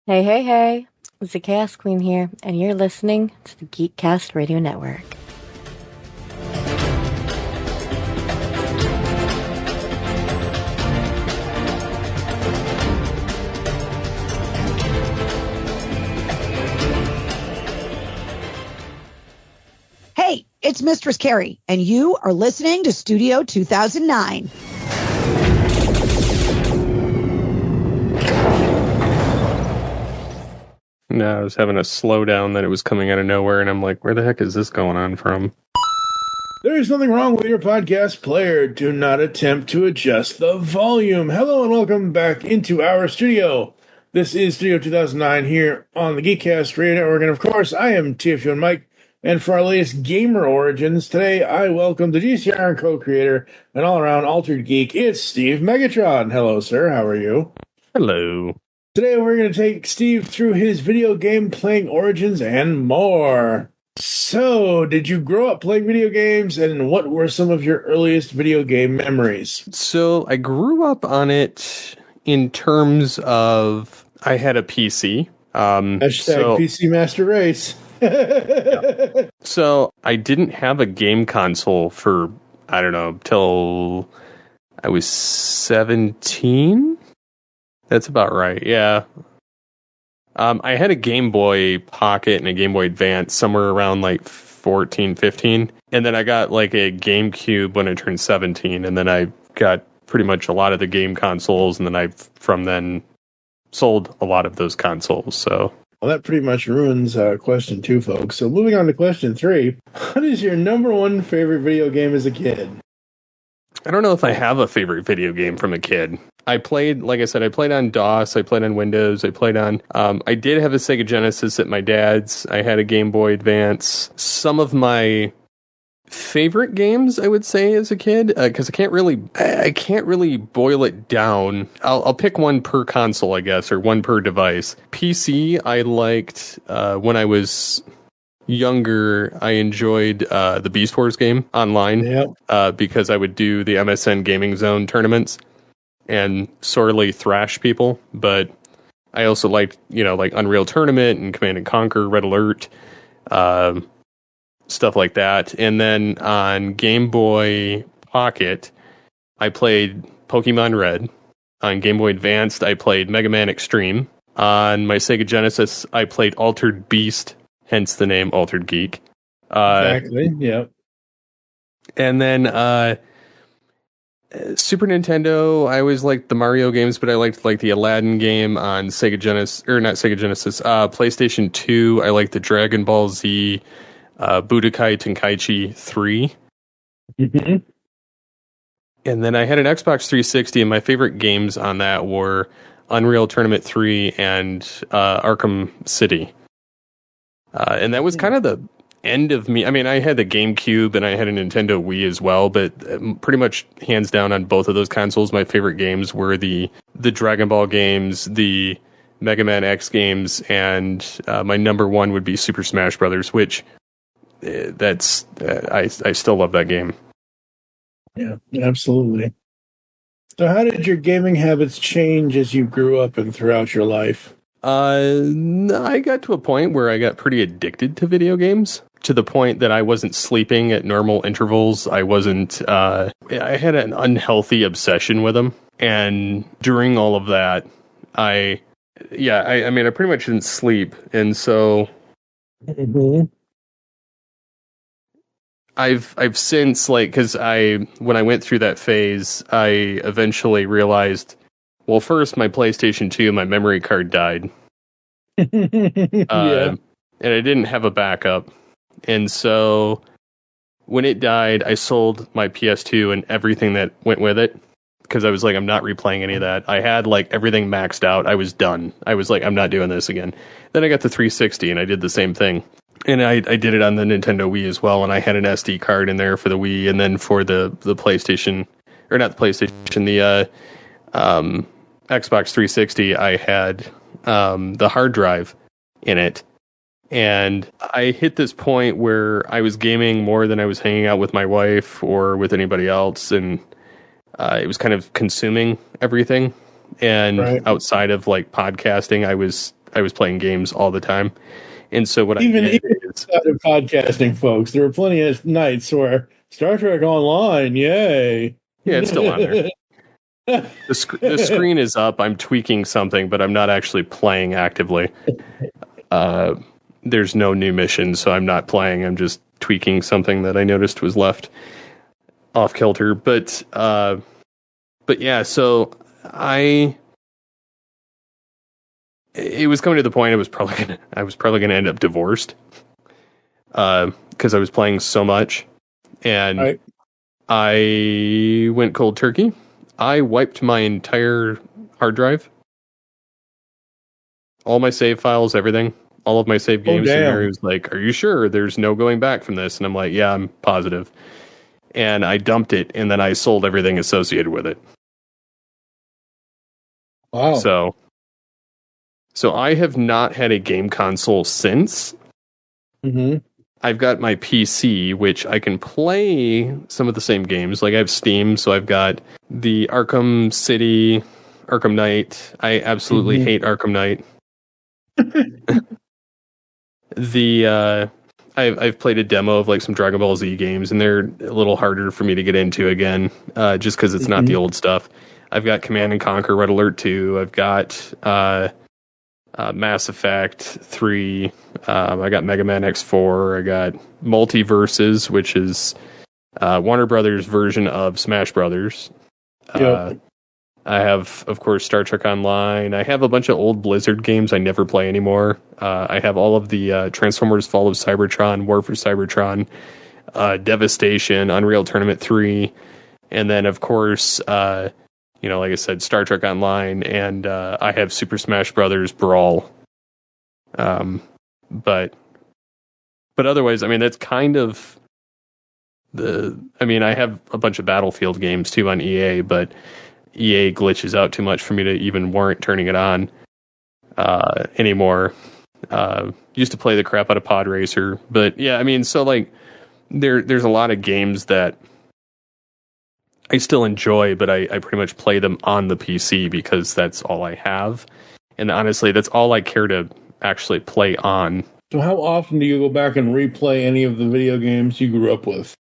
Hey, hey, hey. It's the Chaos Queen here, and you're listening to the Geekcast Radio Network. Hey, it's Mistress Carrie, and you are listening to Studio 2009. No, I was having a slowdown that it was coming out of nowhere, and I'm like, where the heck is this going on from? There is nothing wrong with your podcast player. Do not attempt to adjust the volume. Hello and welcome back into our studio. This is Studio 2009 here on the Geekcast Radio Network, and of course, I am TFU and Mike. And for our latest Gamer Origins, today I welcome the GCRN co-creator and all-around altered geek. It's Steve Megatron. Hello, sir. How are you? Hello. Today we're going to take Steve through his video game playing origins and more. So, did you grow up playing video games, and what were some of your earliest video game memories? So, I grew up on it in terms of I had a PC. Hashtag PC Master Race. Yeah. So, I didn't have a game console for, I don't know, till I was 17? That's about right, yeah. I had a Game Boy Pocket and a Game Boy Advance somewhere around like 14, 15. And then I got like a GameCube when I turned 17. And then I got pretty much a lot of the game consoles. And then I, from then, sold a lot of those consoles. So, well, that pretty much ruins question 2, folks. So moving on to question 3. What is your number one favorite video game as a kid? I don't know if I have a favorite video game from a kid. I played, like I said, I played on DOS, I played on Windows, I played on, I did have a Sega Genesis at my dad's, I had a Game Boy Advance. Some of my favorite games, I would say, as a kid, because I can't really boil it down. I'll pick one per console, I guess, or one per device. PC, I liked, when I was younger, I enjoyed the Beast Wars game online. Yep. Because I would do the MSN Gaming Zone tournaments and sorely thrash people, but I also liked, like Unreal Tournament and Command and Conquer, Red Alert, stuff like that. And then on Game Boy Pocket, I played Pokemon Red. On Game Boy Advanced, I played Mega Man Extreme. On my Sega Genesis, I played Altered Beast, hence the name Altered Geek. Exactly, yep. And then Super Nintendo, I always liked the Mario games, but I liked like the Aladdin game on Sega Genesis, or not Sega Genesis, PlayStation 2. I liked the Dragon Ball Z, Budokai Tenkaichi 3. Mm-hmm. And then I had an Xbox 360, and my favorite games on that were Unreal Tournament 3 and Arkham City. And that was kind of the end of me. I mean, I had the GameCube and I had a Nintendo Wii as well, but pretty much hands down on both of those consoles, my favorite games were the Dragon Ball games, the Mega Man X games, and my number one would be Super Smash Brothers, which I still love that game. Yeah, absolutely. So how did your gaming habits change as you grew up and throughout your life? I got to a point where I got pretty addicted to video games, to the point that I wasn't sleeping at normal intervals. I had an unhealthy obsession with them. And during all of that, I pretty much didn't sleep. And so I've since, like, because when I went through that phase, I eventually realized, well, first, my PlayStation 2, my memory card died. Yeah. And I didn't have a backup. And so when it died, I sold my PS2 and everything that went with it, because I was like, I'm not replaying any of that. I had like everything maxed out. I was done. I was like, I'm not doing this again. Then I got the 360 and I did the same thing. And I did it on the Nintendo Wii as well. And I had an SD card in there for the Wii, and then for the PlayStation, or not the PlayStation, the Xbox 360, I had the hard drive in it. And I hit this point where I was gaming more than I was hanging out with my wife or with anybody else, and it was kind of consuming everything. And outside of like podcasting, I was I was playing games all the time. And so what Even I did is, outside of podcasting, folks, there were plenty of nights where Star Trek Online, yay! yeah, it's still on there. The screen is up. I'm tweaking something, but I'm not actually playing actively. There's no new mission, so I'm not playing. I'm just tweaking something that I noticed was left off kilter. But yeah, so it was coming to the point I was probably gonna end up divorced because I was playing so much, and Right. I went cold turkey. I wiped my entire hard drive, all my save files, everything, all of my save games. And Mary was like, "Are you sure there's no going back from this?" And I'm like, "Yeah, I'm positive." And I dumped it, and then I sold everything associated with it. Wow. So I have not had a game console since. Mm-hmm. I've got my PC, which I can play some of the same games. Like I have Steam, so I've got the Arkham City, Arkham Knight. I absolutely hate Arkham Knight. I've played a demo of like some Dragon Ball Z games, and they're a little harder for me to get into again, just because it's not the old stuff. I've got Command and Conquer Red Alert 2. I've got Mass Effect 3. I got Mega Man X4. I got Multiverses, which is Warner Brothers' version of Smash Brothers. Yep. I have, of course, Star Trek Online. I have a bunch of old Blizzard games I never play anymore. I have all of the Transformers Fall of Cybertron, War for Cybertron, Devastation, Unreal Tournament 3, and then, of course, like I said, Star Trek Online, and I have Super Smash Brothers Brawl. But otherwise, I mean, that's kind of I have a bunch of Battlefield games too on EA, but EA glitches out too much for me to even warrant turning it on anymore. Used to play the crap out of Pod Racer, but yeah, I mean, so like there's a lot of games that I still enjoy, but I pretty much play them on the PC because that's all I have. And honestly, that's all I care to actually play on. So how often do you go back and replay any of the video games you grew up with?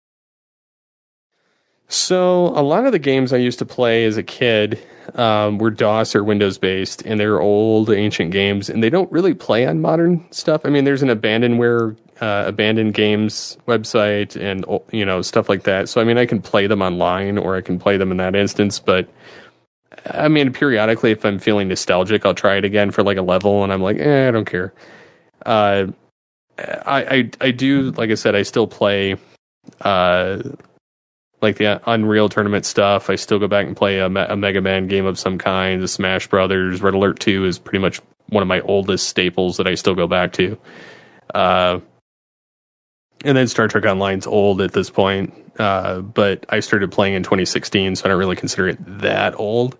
So a lot of the games I used to play as a kid were DOS or Windows based, and they're old, ancient games, and they don't really play on modern stuff. I mean, there's an abandoned games website and stuff like that. So I mean, I can play them online or I can play them in that instance. But I mean, periodically, if I'm feeling nostalgic, I'll try it again for like a level, and I'm like, I don't care. I do, like I said, I still play like the Unreal Tournament stuff. I still go back and play a Mega Man game of some kind. The Smash Brothers, Red Alert 2 is pretty much one of my oldest staples that I still go back to. And then Star Trek Online's old at this point, but I started playing in 2016, so I don't really consider it that old.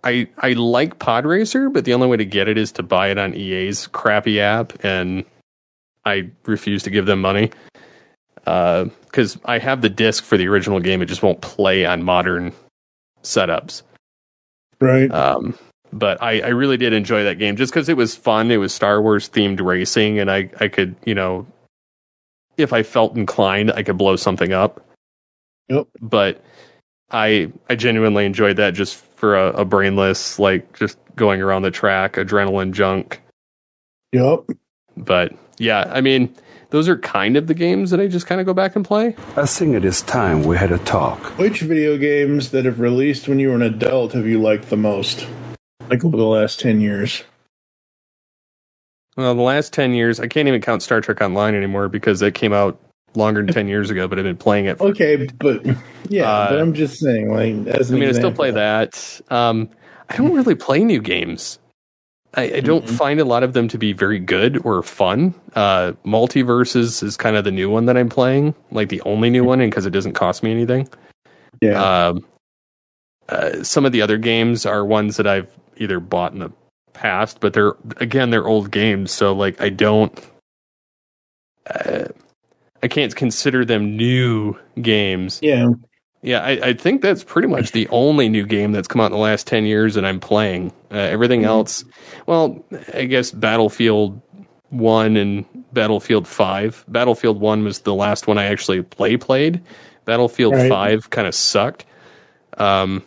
I like Pod Racer, but the only way to get it is to buy it on EA's crappy app, and I refuse to give them money. Because I have the disc for the original game, it just won't play on modern setups. Right. But I really did enjoy that game just because it was fun. It was Star Wars themed racing, and I could, if I felt inclined, I could blow something up. Yep. But I genuinely enjoyed that just for a brainless, like just going around the track, adrenaline junk. Yep. But yeah, I mean, those are kind of the games that I just kind of go back and play. I think it is time we had a talk. Which video games that have released when you were an adult have you liked the most? Like over the last 10 years? Well, the last 10 years, I can't even count Star Trek Online anymore because it came out longer than 10 years ago, but I've been playing it. Okay, but yeah, but I'm just saying, like, as an I example. still play that. I don't really play new games. I don't find a lot of them to be very good or fun. Multiverses is kind of the new one that I'm playing, like the only new one, and because it doesn't cost me anything. Yeah. Some of the other games are ones that I've either bought in the past, but they're old games, so like I can't consider them new games. Yeah. Yeah, I think that's pretty much the only new game that's come out in the last 10 years that I'm playing. Everything else, well, I guess Battlefield 1 and Battlefield 5. Battlefield 1 was the last one I actually played. Battlefield 5 kind of sucked. And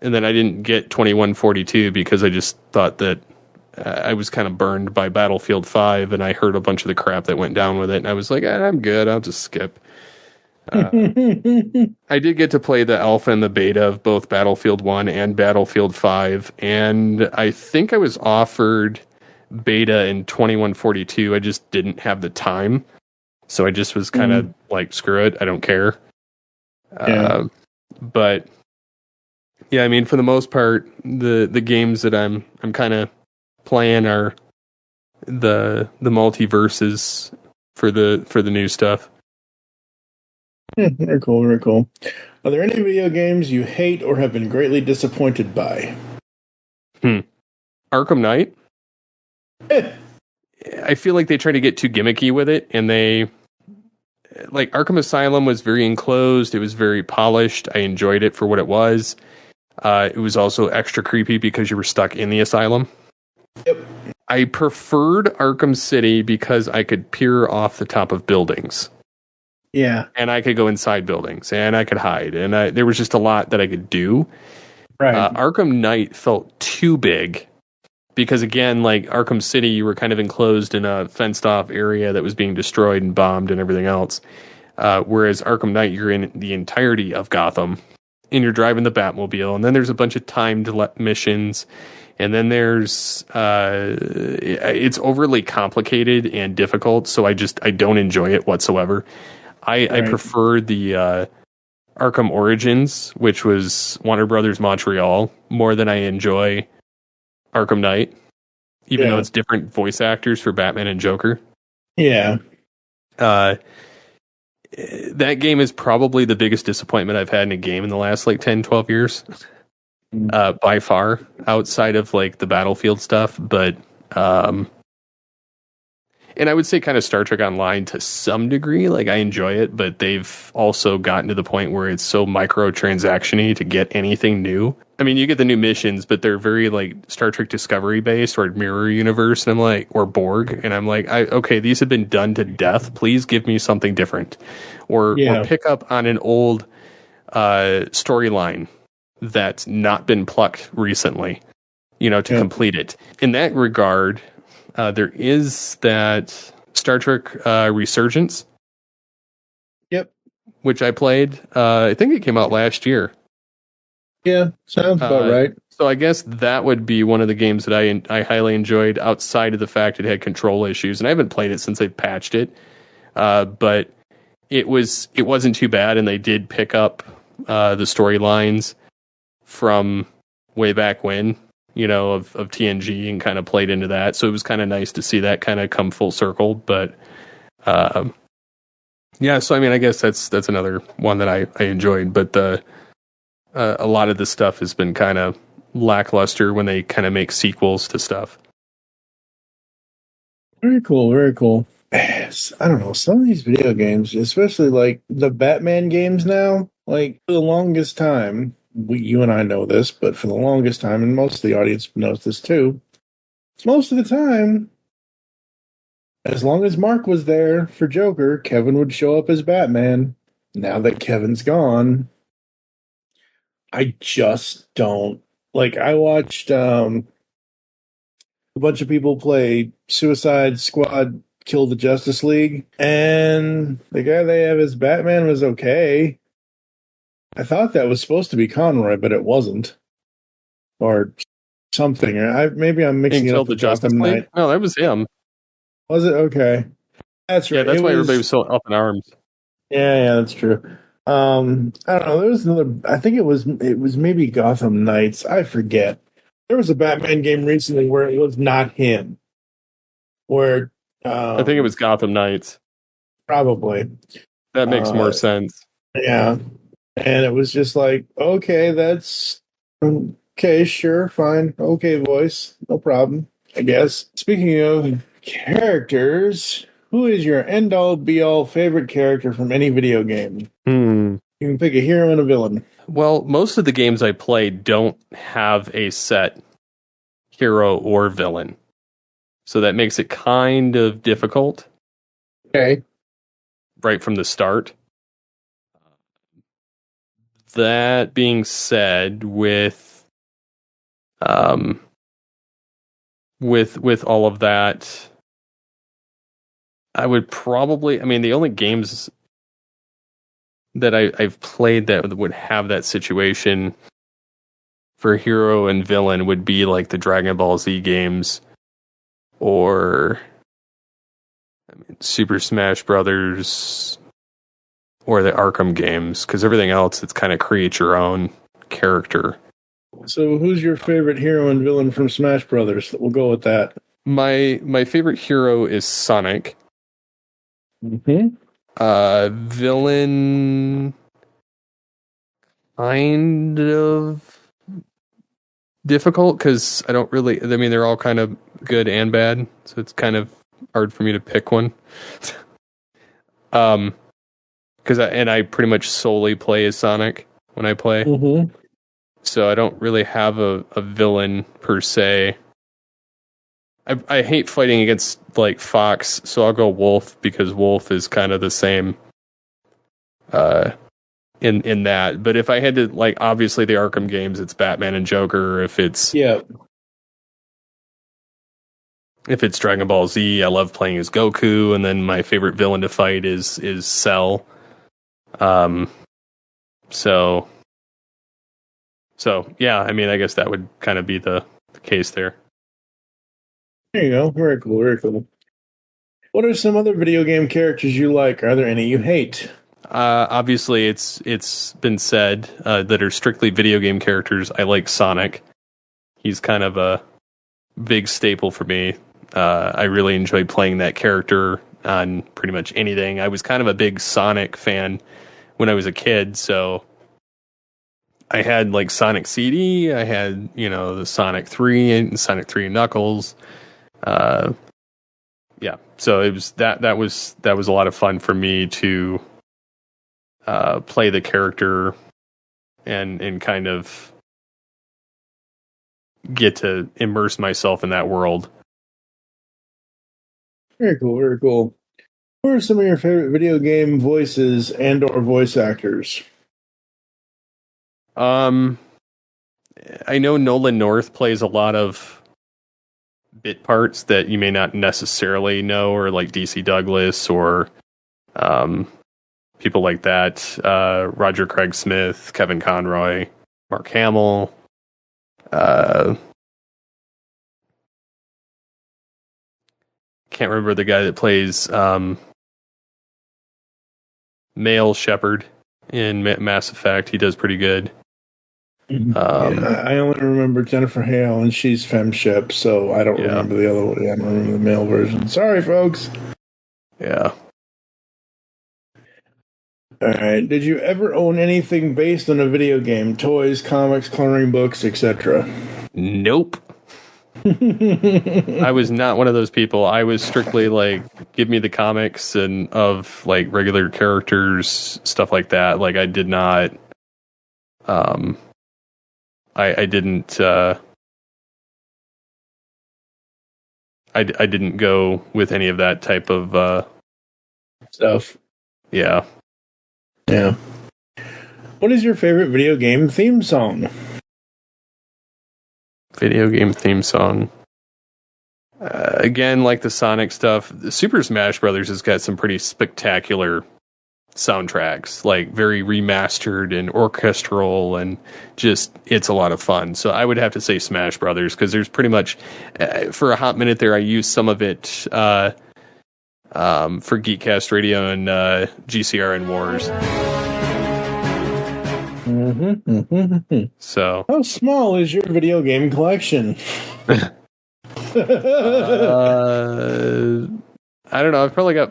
then I didn't get 2142 because I just thought that I was kind of burned by Battlefield 5, and I heard a bunch of the crap that went down with it, and I was like, I'm good, I'll just skip. I did get to play the alpha and the beta of both Battlefield 1 and Battlefield 5, and I think I was offered beta in 2142. I just didn't have the time, so I just was kind of like, screw it, I don't care. But yeah, I mean, for the most part, the games that I'm kind of playing are the multiverses for the new stuff. Very cool, very cool. Are there any video games you hate or have been greatly disappointed by? Arkham Knight. I feel like they try to get too gimmicky with it, and like Arkham Asylum was very enclosed. It was very polished. I enjoyed it for what it was. It was also extra creepy because you were stuck in the asylum. Yep. I preferred Arkham City because I could peer off the top of buildings. Yeah. And I could go inside buildings, and I could hide, and there was just a lot that I could do. Right. Arkham Knight felt too big because, again, like Arkham City, you were kind of enclosed in a fenced-off area that was being destroyed and bombed and everything else. Whereas Arkham Knight, you're in the entirety of Gotham, and you're driving the Batmobile, and then there's a bunch of timed missions, and then there's it's overly complicated and difficult, so I don't enjoy it whatsoever. I prefer the Arkham Origins, which was Warner Brothers Montreal, more than I enjoy Arkham Knight, even though it's different voice actors for Batman and Joker. Yeah. That game is probably the biggest disappointment I've had in a game in the last 10, 12 years. By far, outside of the Battlefield stuff, but and I would say kind of Star Trek Online to some degree. I enjoy it, but they've also gotten to the point where it's so microtransaction-y to get anything new. I mean, you get the new missions, but they're very Star Trek Discovery based or Mirror Universe, and I'm like, or Borg, and I'm like, okay, these have been done to death. Please give me something different, or pick up on an old storyline that's not been plucked recently, to complete it. In that regard, there is that Star Trek Resurgence. Yep. Which I played. I think it came out last year. Yeah, sounds about right. So I guess that would be one of the games that I highly enjoyed, outside of the fact it had control issues, and I haven't played it since they patched it. But it wasn't too bad, and they did pick up the storylines from way back when, of TNG, and kind of played into that. So it was kind of nice to see that kind of come full circle. But yeah, so I mean, I guess that's another one that I enjoyed. But a lot of this stuff has been kind of lackluster when they kind of make sequels to stuff. Very cool, very cool. I don't know, some of these video games, especially the Batman games now, for the longest time, you and I know this, but for the longest time, and most of the audience knows this too, most of the time, as long as Mark was there for Joker, Kevin would show up as Batman. Now that Kevin's gone, I just don't. I watched a bunch of people play Suicide Squad Kill the Justice League, and the guy they have as Batman was okay. I thought that was supposed to be Conroy, but it wasn't. Or something. Maybe I'm mixing it up with Gotham Knight. No, that was him. Was it? Okay. That's right. Yeah, that's why everybody was so up in arms. Yeah, that's true. I don't know. There was another. I think it was maybe Gotham Knights. I forget. There was a Batman game recently where it was not him. Where I think it was Gotham Knights. Probably. That makes more sense. Yeah, and it was just okay, that's okay, sure, fine, okay, voice, no problem, I guess. Speaking of characters, who is your end-all, be-all favorite character from any video game? You can pick a hero and a villain. Well, most of the games I play don't have a set hero or villain. So that makes it kind of difficult. Okay. Right from the start. That being said, with all of that, I would probably, I mean, the only games that I've played that would have that situation for hero and villain would be like the Dragon Ball Z games or Super Smash Brothers or the Arkham games, because everything else, it's kind of create your own character. So who's your favorite hero and villain from Smash Brothers? We'll go with that. My favorite hero is Sonic. Mm-hmm. Villain, kind of difficult because I don't really. I mean, they're all kind of good and bad, so it's kind of hard for me to pick one. Because I pretty much solely play as Sonic when I play, so I don't really have a villain per se. I hate fighting against like Fox, so I'll go Wolf because Wolf is kind of the same. In that, but if I had to, like, obviously the Arkham games, it's Batman and Joker. If it's Dragon Ball Z, I love playing as Goku, and then my favorite villain to fight is Cell. So yeah, I mean, I guess that would kind of be the case there. There you go. Very cool. Very cool. What are some other video game characters you like? Are there any you hate? Obviously, it's been said that are strictly video game characters. I like Sonic. He's kind of a big staple for me. I really enjoy playing that character on pretty much anything. I was kind of a big Sonic fan when I was a kid, so I had like Sonic CD. I had, the Sonic 3 and Sonic 3 and Knuckles. Yeah, so it was that was a lot of fun for me to play the character and kind of get to immerse myself in that world. Very cool. Very cool. Who are some of your favorite video game voices and/or voice actors? I know Nolan North plays a lot of bit parts that you may not necessarily know, or like DC Douglas or people like that. Roger Craig Smith, Kevin Conroy, Mark Hamill. Can't remember the guy that plays Male Shepard in Mass Effect. He does pretty good. I only remember Jennifer Hale, and she's femship, so I don't remember the other one. I don't remember the male version. Sorry, folks. Yeah. All right. Did you ever own anything based on a video game? Toys, comics, coloring books, etc.? Nope. I was not one of those people. I was strictly like, give me the comics and of like regular characters, stuff like that. Like I did not. I didn't. I didn't go with any of that type of stuff. Yeah. Yeah. What is your favorite video game theme song? Video game theme song. Again, like the Sonic stuff, the Super Smash Brothers has got some pretty spectacular soundtracks, like very remastered and orchestral, and just, it's a lot of fun. So I would have to say Smash Brothers, because there's pretty much, for a hot minute there, I used some of it for Geekcast Radio and GCRN Wars. So, how small is your video game collection? I don't know. I've probably got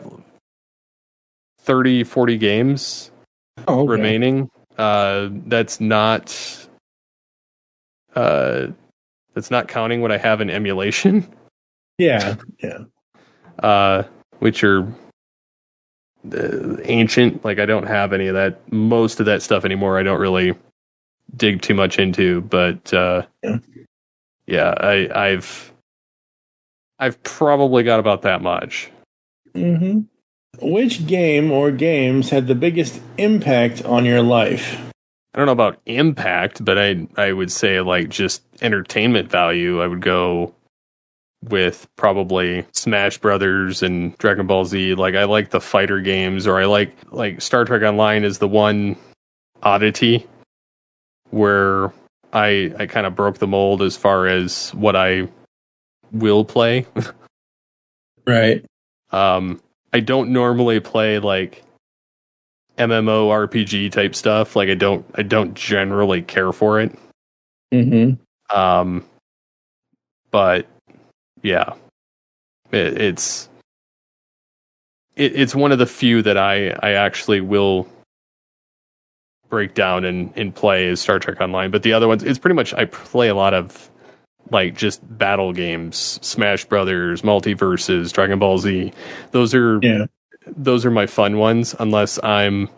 30, 40 games remaining. That's not counting what I have in emulation. Yeah. Which are ancient. Like I don't have any of that. Most of that stuff anymore. I don't really dig too much into. But I've probably got about that much. Mm-hmm. Which game or games had the biggest impact on your life? I don't know about impact, but I would say like just entertainment value. I would go with probably Smash Brothers and Dragon Ball Z. Like I like the fighter games, or I like Star Trek Online is the one oddity where I kind of broke the mold as far as what I will play. Right. I don't normally play like MMO RPG type stuff. Like I don't generally care for it. Mm-hmm. But yeah, it's one of the few that I actually will break down and play is Star Trek Online. But the other ones, it's pretty much I play a lot of like just battle games, Smash Brothers, Multiverses, Dragon Ball Z. Those are my fun ones, unless I'm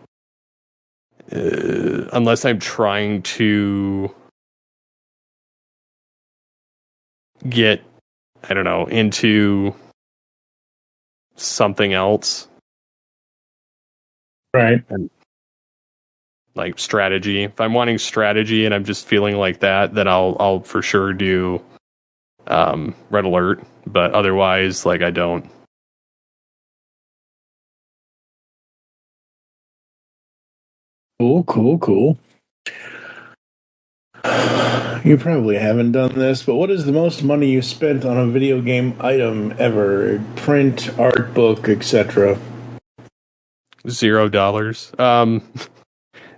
trying to get, I don't know, into something else. Right. And like strategy. If I'm wanting strategy and I'm just feeling like that, then I'll for sure do Red Alert. But otherwise, like I don't. Cool. You probably haven't done this, but what is the most money you spent on a video game item ever? Print, art book, etc. $0.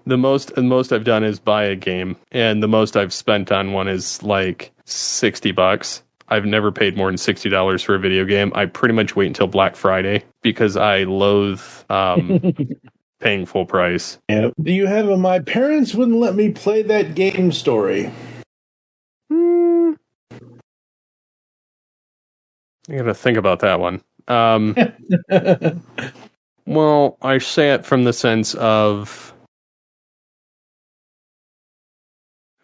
The most I've done is buy a game, and the most I've spent on one is like $60. I've never paid more than $60 for a video game. I pretty much wait until Black Friday because I loathe paying full price. Yeah. Do you have a "my parents wouldn't let me play that game" story? I gotta think about that one. Well, I say it from the sense of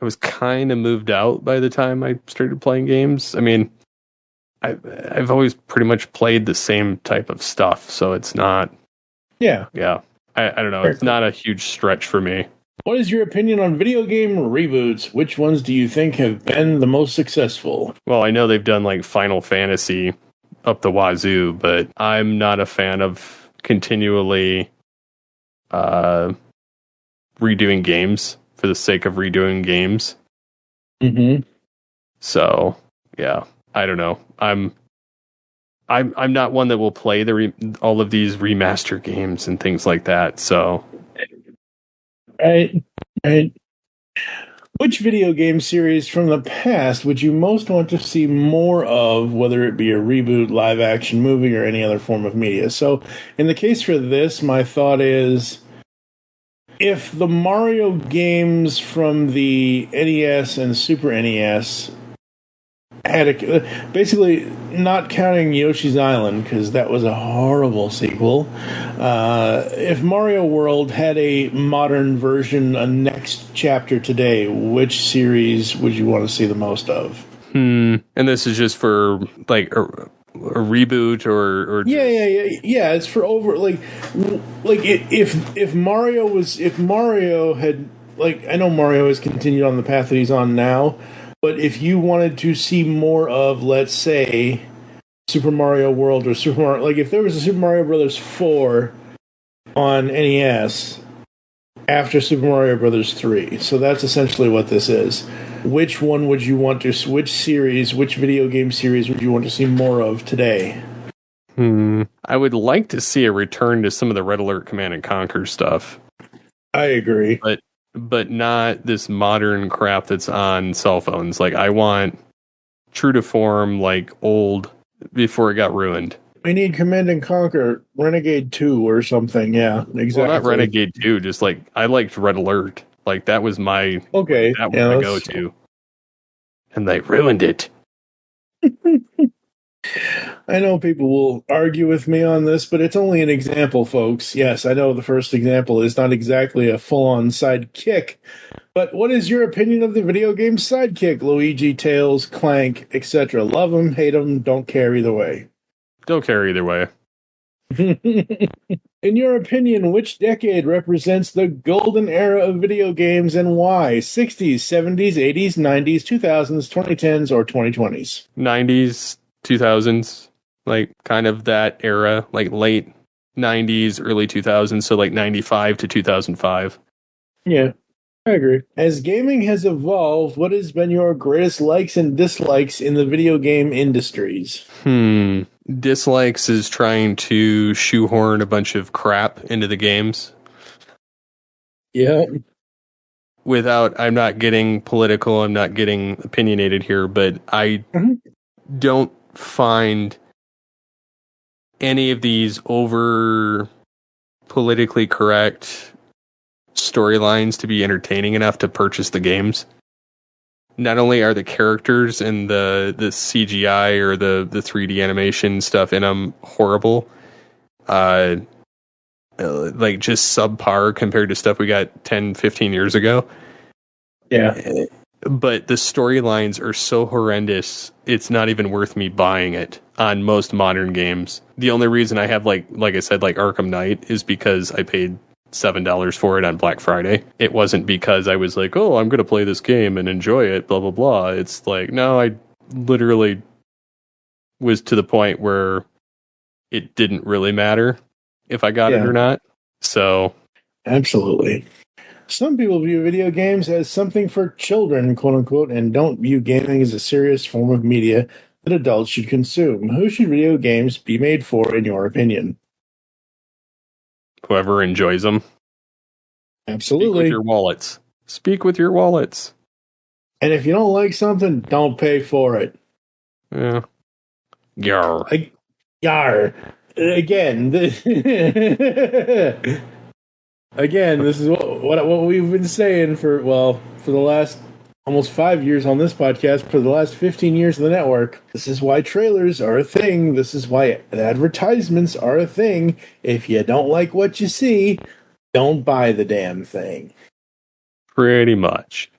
I was kind of moved out by the time I started playing games. I mean, I've always pretty much played the same type of stuff, so it's not. Yeah. I don't know. It's not a huge stretch for me. What is your opinion on video game reboots? Which ones do you think have been the most successful? Well, I know they've done like Final Fantasy up the wazoo, but I'm not a fan of continually redoing games for the sake of redoing games. Mm-hmm. So, yeah, I don't know. I'm not one that will play all of these remaster games and things like that. So, Right. Which video game series from the past would you most want to see more of, whether it be a reboot, live action movie, or any other form of media? So, in the case for this, my thought is, if the Mario games from the NES and Super NES had basically, not counting Yoshi's Island because that was a horrible sequel, if Mario World had a modern version, a next chapter today, which series would you want to see the most of? And this is just for like a reboot or just... yeah. It's for over if Mario had, like, I know Mario has continued on the path that he's on now, but if you wanted to see more of, let's say, Super Mario World or Super Mario, like if there was a Super Mario Brothers 4 on NES after Super Mario Brothers 3, so that's essentially what this is. Which one would you want to? Which video game series would you want to see more of today? I would like to see a return to some of the Red Alert Command and Conquer stuff. I agree, but not this modern crap that's on cell phones. Like I want true to form, like old before it got ruined. We need Command and Conquer Renegade 2 or something. Yeah, exactly. Well, not Renegade 2. Just like I liked Red Alert. Like that was my that was my go-to, and they ruined it. I know people will argue with me on this, but it's only an example, folks. Yes, I know the first example is not exactly a full-on sidekick, but what is your opinion of the video game sidekick? Luigi, Tails, Clank, etc. Love them, hate them, don't care either way. Don't care either way. In your opinion, which decade represents the golden era of video games and why? 60s, 70s, 80s, 90s, 2000s, 2010s, or 2020s? 90s, 2000s, like kind of that era, like late 90s, early 2000s, so like 95 to 2005. Yeah, I agree. As gaming has evolved, what has been your greatest likes and dislikes in the video game industries? Dislikes is trying to shoehorn a bunch of crap into the games. Yeah. I'm not getting political, I'm not getting opinionated here, but I don't find any of these over politically correct storylines to be entertaining enough to purchase the games. Not only are the characters and the CGI or the 3D animation stuff in them horrible, like just subpar compared to stuff we got 10, 15 years ago. Yeah. But the storylines are so horrendous, it's not even worth me buying it on most modern games. The only reason I have, like I said, like Arkham Knight is because I paid $7 for it on Black Friday. It wasn't because I was like, oh, I'm going to play this game and enjoy it, blah, blah, blah. It's like, no, I literally was to the point where it didn't really matter if I got it or not. So. Absolutely. Some people view video games as something for children, quote unquote, and don't view gaming as a serious form of media that adults should consume. Who should video games be made for, in your opinion? Whoever enjoys them. Absolutely. Speak with your wallets. Speak with your wallets. And if you don't like something, don't pay for it. Yeah. Yar. Yar. Again, again, this is what we've been saying for the last almost 5 years on this podcast, for the last 15 years of the network. This is why trailers are a thing. This is why advertisements are a thing. If you don't like what you see, don't buy the damn thing. Pretty much.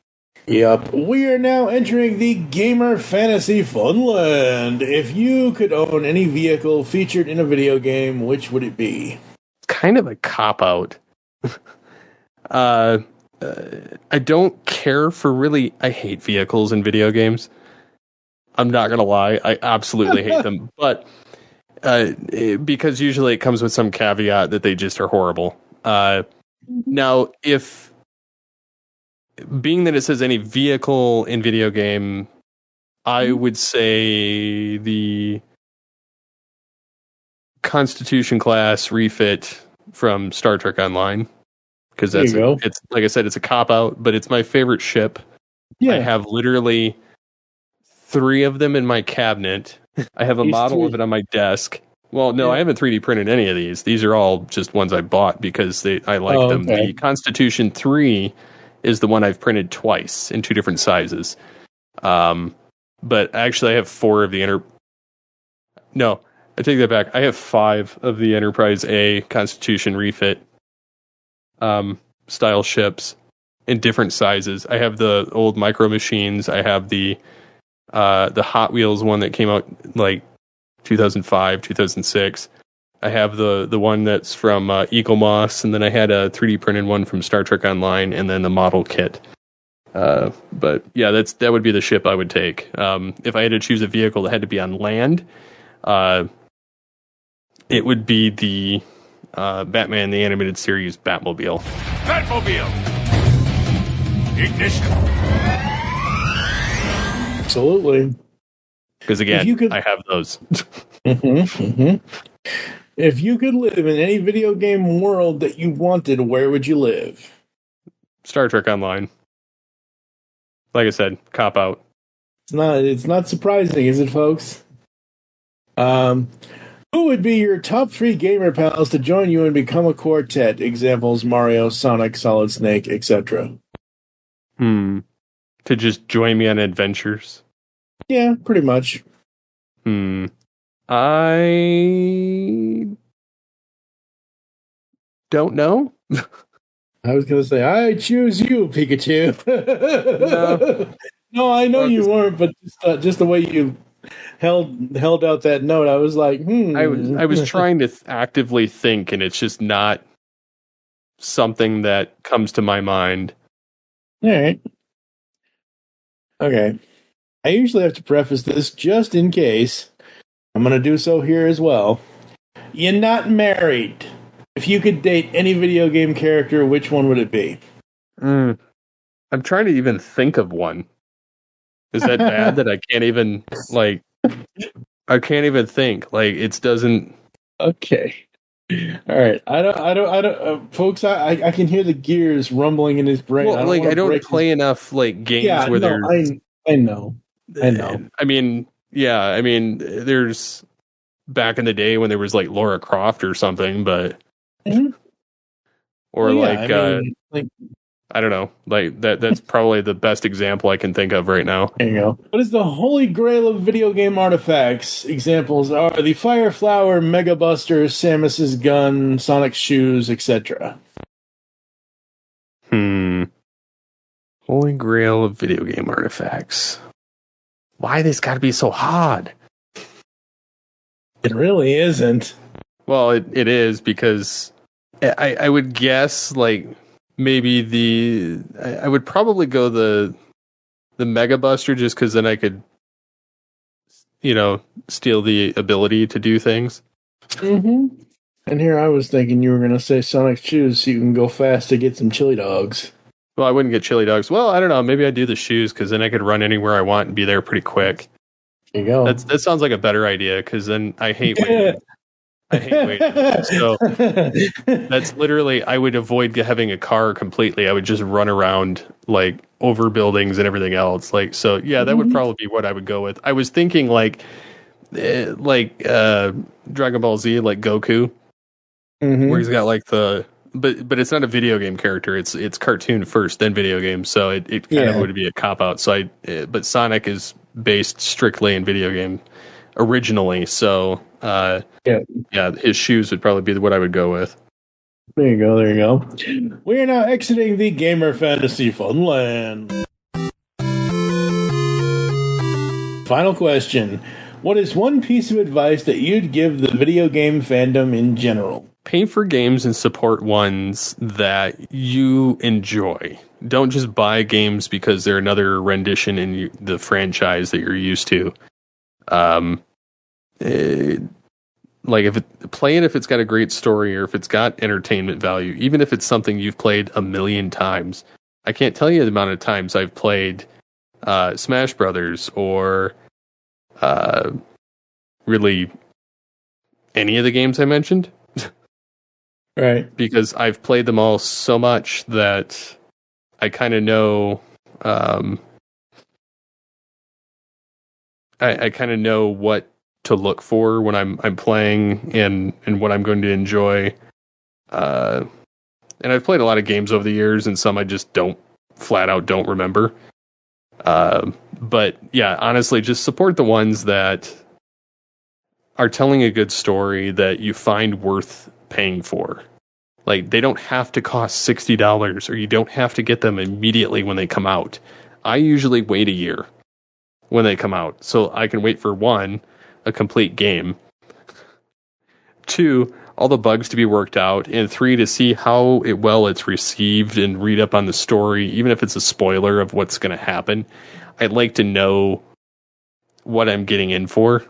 Yep. We are now entering the Gamer Fantasy Funland. If you could own any vehicle featured in a video game, which would it be? Kind of a cop-out. I don't care for really. I hate vehicles in video games. I'm not gonna lie, I absolutely hate them. But because usually it comes with some caveat that they just are horrible. Now, if being that it says any vehicle in video game, I would say the Constitution class refit from Star Trek Online. Because it's like I said, it's a cop out, but it's my favorite ship. Yeah. I have literally 3 of them in my cabinet. I have a model of it on my desk. Well, no, I haven't 3D printed any of these. These are all just ones I bought because I like them. Okay. The Constitution 3 is the one I've printed twice in 2 different sizes. But actually, I have 4 of the No, I take that back. I have 5 of the Enterprise A Constitution refit style ships in different sizes. I have the old Micro Machines. I have the Hot Wheels one that came out like 2005, 2006. I have the one that's from Eagle Moss, and then I had a 3D printed one from Star Trek Online, and then the model kit. But yeah, that would be the ship I would take. If I had to choose a vehicle that had to be on land, it would be the Batman the Animated Series Batmobile. Batmobile! Ignition! Absolutely. Because again, I have those. If you could live in any video game world that you wanted, where would you live? Star Trek Online. Like I said, cop out. It's not surprising, is it, folks? Who would be your top 3 gamer pals to join you and become a quartet? Examples: Mario, Sonic, Solid Snake, etc. To just join me on adventures? Yeah, pretty much. I don't know. I was going to say, I choose you, Pikachu. No. No, I know Well, you weren't, but just the way you held out that note, I was like, I was trying to actively think, and it's just not something that comes to my mind. All right. Okay. I usually have to preface this just in case. I'm going to do so here as well. You're not married. If you could date any video game character, which one would it be? I'm trying to even think of one. Is that bad that I can't even I can't even think. Like it doesn't. Okay. All right. I don't, folks. I can hear the gears rumbling in his brain. Well, I don't play enough games Yeah, where no, there's. I know. I mean, yeah. I mean, there's back in the day when there was Lara Croft or something, but Mhm. or Well, yeah, I don't know, that's probably the best example I can think of right now. there you go. What is the holy grail of video game artifacts? Examples are the Fire Flower, Mega Buster, Samus's gun, Sonic's shoes, etc. Holy grail of video game artifacts. Why this got to be so hard? It really isn't. Well, it is because I would guess maybe I would probably go the Mega Buster just because then I could steal the ability to do things. Mm-hmm. And here I was thinking you were going to say Sonic's shoes so you can go fast to get some chili dogs. Well, I wouldn't get chili dogs. Well, I don't know. Maybe I'd do the shoes because then I could run anywhere I want and be there pretty quick. There you go. That sounds like a better idea because then I hate waiting. I hate waiting. So that's literally, I would avoid having a car completely. I would just run around over buildings and everything else. So yeah, that would probably be what I would go with. I was thinking Dragon Ball Z, Goku, where he's got but it's not a video game character. It's cartoon first, then video game. So it kind of would be a cop out. So but Sonic is based strictly in video game originally. So his shoes would probably be what I would go with. There you go. We are now exiting the Gamer Fantasy Funland. Final question. What is one piece of advice that you'd give the video game fandom in general? Pay for games and support ones that you enjoy. Don't just buy games because they're another rendition in the franchise that you're used to. Play it if it's got a great story or if it's got entertainment value, even if it's something you've played a million times. I can't tell you the amount of times I've played Smash Brothers or really any of the games I mentioned. Right. Because I've played them all so much that I kind of know I kind of know what to look for when I'm playing and what I'm going to enjoy. And I've played a lot of games over the years, and some I just flat out don't remember. But yeah, honestly, just support the ones that are telling a good story that you find worth paying for. They don't have to cost $60 or you don't have to get them immediately when they come out. I usually wait a year when they come out so I can wait for one, a complete game, two, all the bugs to be worked out, and three, to see how well it's received and read up on the story, even if it's a spoiler of what's going to happen. I'd like to know what I'm getting in for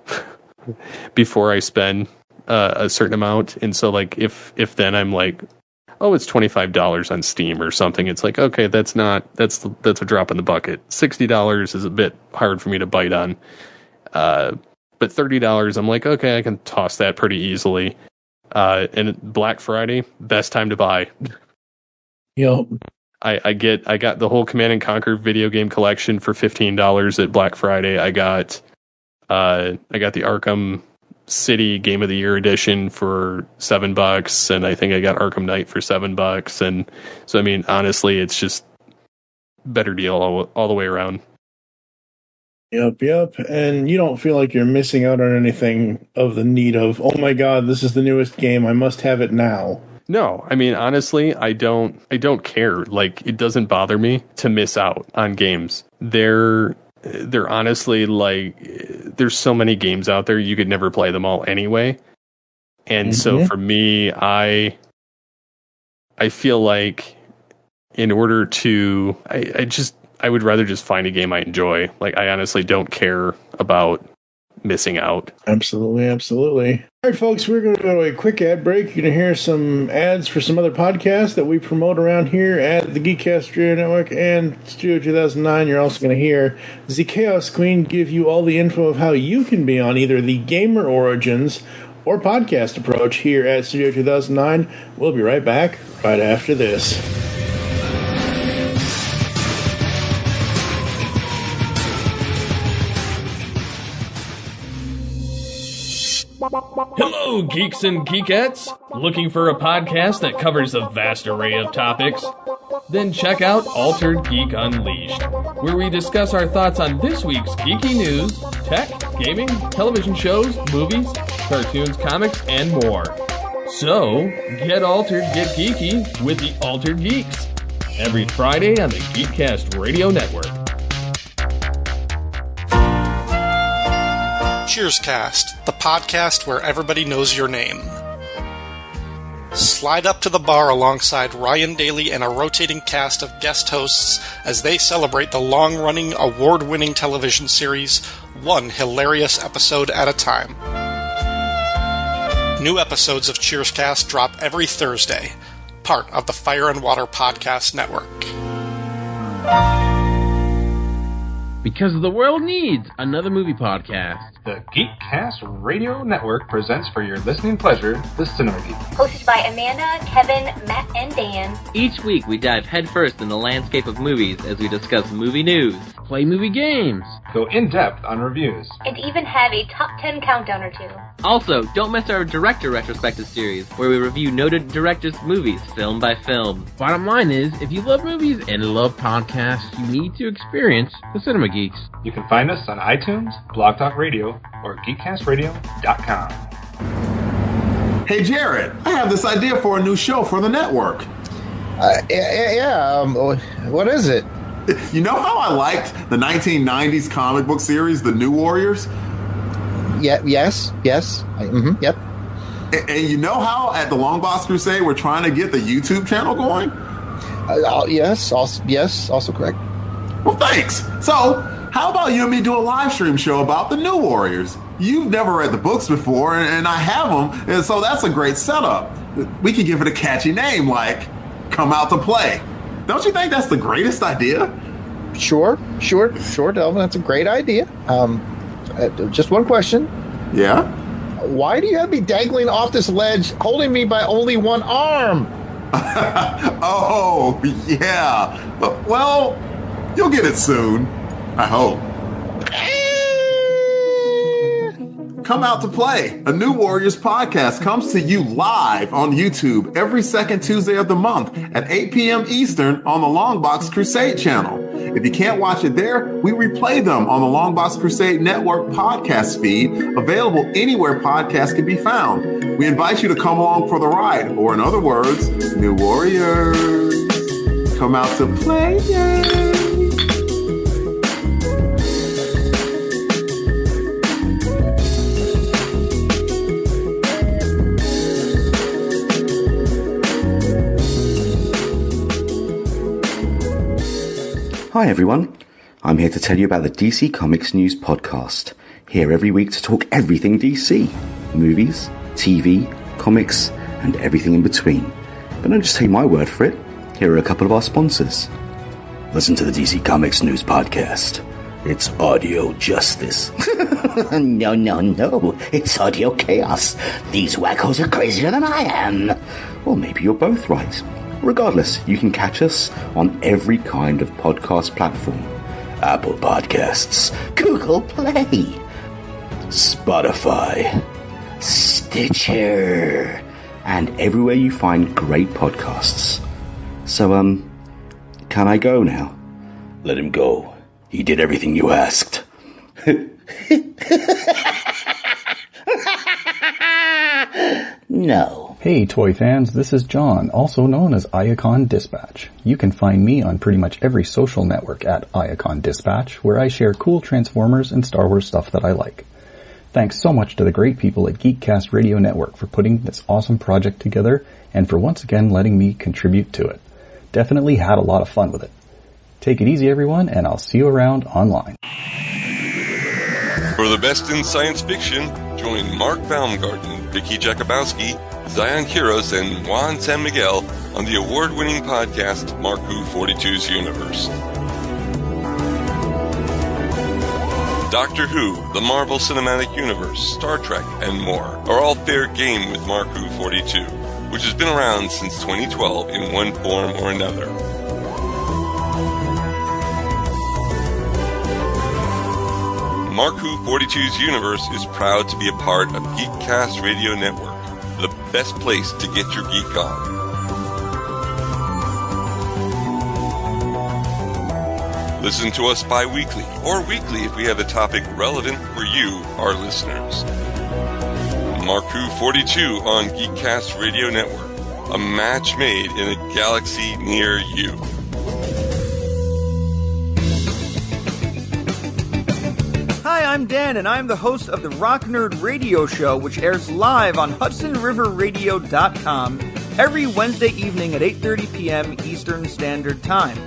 before I spend a certain amount. And so if then I'm oh, it's $25 on Steam or something, it's okay, that's a drop in the bucket. $60 is a bit hard for me to bite on. But $30, I'm okay, I can toss that pretty easily. And Black Friday, best time to buy. Yep. I got the whole Command and Conquer video game collection for $15 at Black Friday. I got the Arkham City Game of the Year edition for $7, and I think I got Arkham Knight for $7. And so, I mean, honestly, it's just better deal all the way around. Yep. And you don't feel like you're missing out on anything of the need of, oh my god, this is the newest game, I must have it now. No, I mean, honestly, I don't care. Like, it doesn't bother me to miss out on games. They're honestly, like, there's so many games out there, you could never play them all anyway. And so for me, I feel like in order to, I would rather just find a game I enjoy. Like, I honestly don't care about missing out. Absolutely. All right, folks, we're going to go to a quick ad break. You're going to hear some ads for some other podcasts that we promote around here at the Geekcast Radio Network and Studio 2009. You're also going to hear the Chaos Queen give you all the info of how you can be on either the Gamer Origins or podcast approach here at Studio 2009. We'll be right back right after this. Hello, geeks and geekettes! Looking for a podcast that covers a vast array of topics? Then check out Altered Geek Unleashed, where we discuss our thoughts on this week's geeky news, tech, gaming, television shows, movies, cartoons, comics, and more. So, get altered, get geeky with the Altered Geeks. Every Friday on the Geekcast Radio Network. Cheerscast, the podcast where everybody knows your name. Slide up to the bar alongside Ryan Daly and a rotating cast of guest hosts as they celebrate the long-running, award-winning television series, one hilarious episode at a time. New episodes of Cheerscast drop every Thursday, part of the Fire and Water Podcast Network. Because the world needs another movie podcast. The Geekcast Radio Network presents for your listening pleasure the Cinema Geek. Hosted by Amanda, Kevin, Matt, and Dan. Each week we dive headfirst in the landscape of movies as we discuss movie news, play movie games, go in-depth on reviews, and even have a top 10 countdown or two. Also, don't miss our director retrospective series, where we review noted directors' movies film by film. Bottom line is, if you love movies and love podcasts, you need to experience the Cinema Geeks. You can find us on iTunes, Blog Talk Radio, or GeekCastRadio.com. Hey Jared, I have this idea for a new show for the network. What is it? You know how I liked the 1990s comic book series, The New Warriors? Yes. Yep. And you know how at the Long Box Crusade we're trying to get the YouTube channel going? Yes, also correct. Well, thanks. So, how about you and me do a live stream show about the New Warriors? You've never read the books before, and I have them, and so that's a great setup. We could give it a catchy name like Come Out to Play. Don't you think that's the greatest idea? Sure, Delvin. That's a great idea. Just one question. Yeah? Why do you have me dangling off this ledge, holding me by only one arm? Oh, yeah. Well, you'll get it soon. I hope. Come Out to Play, a New Warriors podcast, comes to you live on YouTube every second Tuesday of the month at 8 p.m. Eastern on the Longbox Crusade channel. If you can't watch it there, we replay them on the Longbox Crusade Network podcast feed, available anywhere podcasts can be found. We invite you to come along for the ride, or in other words, New Warriors, come out to play. Hi everyone, I'm here to tell you about the DC Comics News Podcast. Here every week to talk everything DC. Movies, TV, comics, and everything in between. But don't just take my word for it. Here are a couple of our sponsors. Listen to the DC Comics News Podcast. It's audio justice. No. It's audio chaos. These wackos are crazier than I am. Well, maybe you're both right. Regardless, you can catch us on every kind of podcast platform. Apple Podcasts, Google Play, Spotify, Stitcher, and everywhere you find great podcasts. So, can I go now? Let him go. He did everything you asked. No. Hey toy fans, this is John, also known as Iacon Dispatch. You can find me on pretty much every social network at Iacon Dispatch, where I share cool Transformers and Star Wars stuff that I like. Thanks so much to the great people at Geekcast Radio Network for putting this awesome project together and for once again letting me contribute to it. Definitely had a lot of fun with it. Take it easy everyone, and I'll see you around online. For the best in science fiction, join Mark Baumgarten, Vicky Jakubowski, Zion Kiros, and Juan San Miguel on the award-winning podcast Marku 42's Universe. Doctor Who, the Marvel Cinematic Universe, Star Trek, and more are all fair game with Marku 42, which has been around since 2012 in one form or another. Marku 42's Universe is proud to be a part of Geekcast Radio Network, the best place to get your geek on. Listen to us bi-weekly or weekly if we have a topic relevant for you, our listeners. Marku 42 on Geekcast Radio Network, a match made in a galaxy near you. Hi, I'm Dan, and I'm the host of the Rock Nerd Radio Show, which airs live on HudsonRiverRadio.com every Wednesday evening at 8:30 p.m. Eastern Standard Time.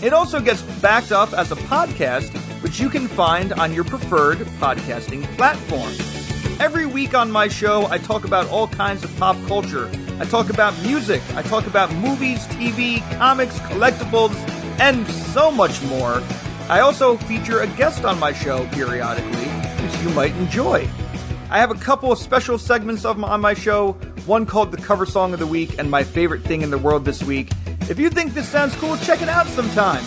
It also gets backed up as a podcast, which you can find on your preferred podcasting platform. Every week on my show, I talk about all kinds of pop culture. I talk about music, I talk about movies, TV, comics, collectibles, and so much more. I also feature a guest on my show periodically, which you might enjoy. I have a couple of special segments on my show, one called the Cover Song of the Week and My Favorite Thing in the World This Week. If you think this sounds cool, check it out sometime.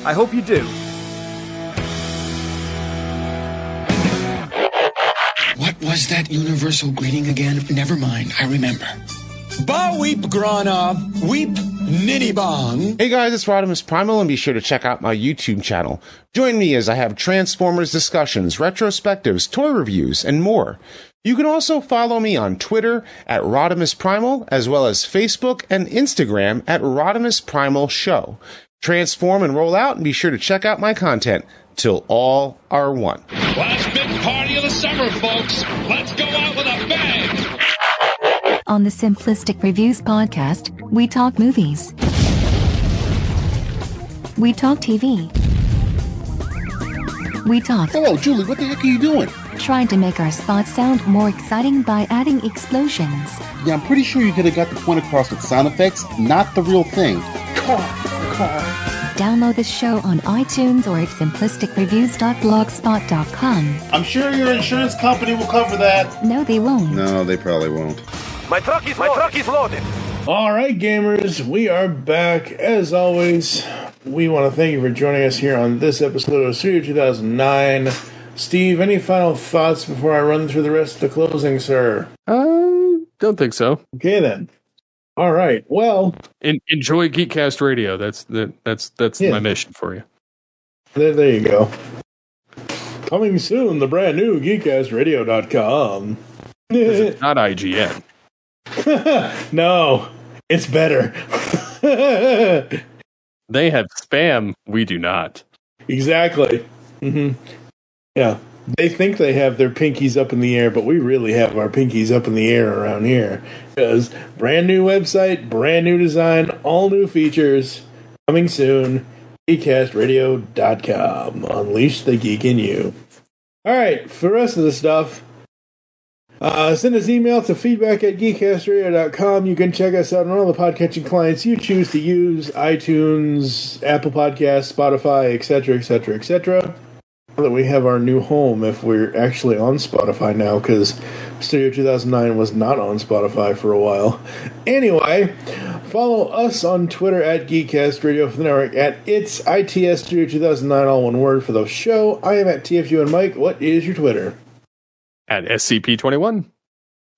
I hope you do. What was that universal greeting again? Never mind, I remember. Ba weep grana, weep nitty bong. Hey guys, it's Rodimus Primal, and be sure to check out my YouTube channel. Join me as I have Transformers discussions, retrospectives, toy reviews, and more. You can also follow me on Twitter at Rodimus Primal, as well as Facebook and Instagram at Rodimus Primal Show. Transform and roll out, and be sure to check out my content till all are one. Last big party of the summer, folks. Let's go out with a bang. On the Simplistic Reviews podcast, we talk movies. We talk TV. We talk. Hello, Julie, what the heck are you doing? Trying to make our spots sound more exciting by adding explosions. Yeah, I'm pretty sure you could have got the point across with sound effects, not the real thing. Car. Download the show on iTunes or at simplisticreviews.blogspot.com. I'm sure your insurance company will cover that. No, they won't. No, they probably won't. My truck is loaded. All right, gamers, we are back. As always, we want to thank you for joining us here on this episode of Studio 2009. Steve, any final thoughts before I run through the rest of the closing, sir? Don't think so. Okay, then. All right. Well, enjoy Geekcast Radio. That's my mission for you. There you go. Coming soon, the brand new geekcastradio.com. It's not IGN. No, it's better. They have spam. We do not. Exactly. Mm-hmm. Yeah. They think they have their pinkies up in the air, but we really have our pinkies up in the air around here. Because brand new website, brand new design, all new features, coming soon, geekcastradio.com. Unleash the geek in you. All right, for the rest of the stuff, send us email to feedback@geekcastradio.com. You can check us out on all the podcatching clients you choose to use, iTunes, Apple Podcasts, Spotify, etc., etc., etc. Now that we have our new home, if we're actually on Spotify now, because Studio 2009 was not on Spotify for a while. Anyway, follow us on Twitter at Geekcast Radio for the network at its ITS Studio 2009, all one word for the show. I am at TFU and Mike. What is your Twitter? At SCP-21.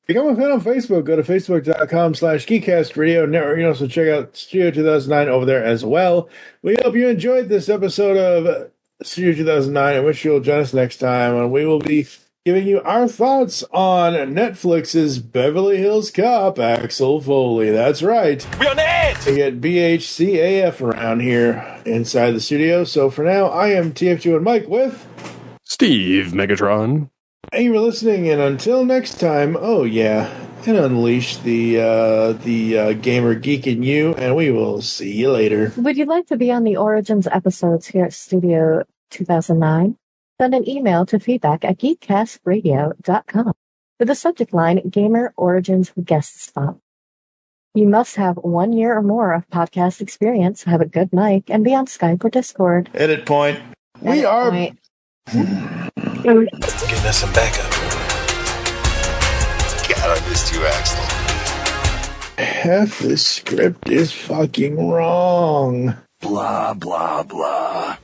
Become a fan on Facebook. Go to facebook.com/Geekcast Radio Network. You can also check out Studio 2009 over there as well. We hope you enjoyed this episode of Studio 2009. I wish you'll join us next time, and we will be giving you our thoughts on Netflix's Beverly Hills Cop, Axel Foley. That's right. We on it! We get BHCAF around here inside the studio. So for now, I am TF2 and Mike with Steve Megatron. Thank you for listening, and until next time, and unleash the gamer geek in you, and we will see you later. Would you like to be on the Origins episodes here at Studio 2009? Send an email to feedback@geekcastradio.com with the subject line Gamer Origins Guest Spot. You must have 1 year or more of podcast experience, have a good mic, and be on Skype or Discord. Edit point. Getting us some backup. God, I missed you, Axel. Half the script is fucking wrong. Blah, blah, blah.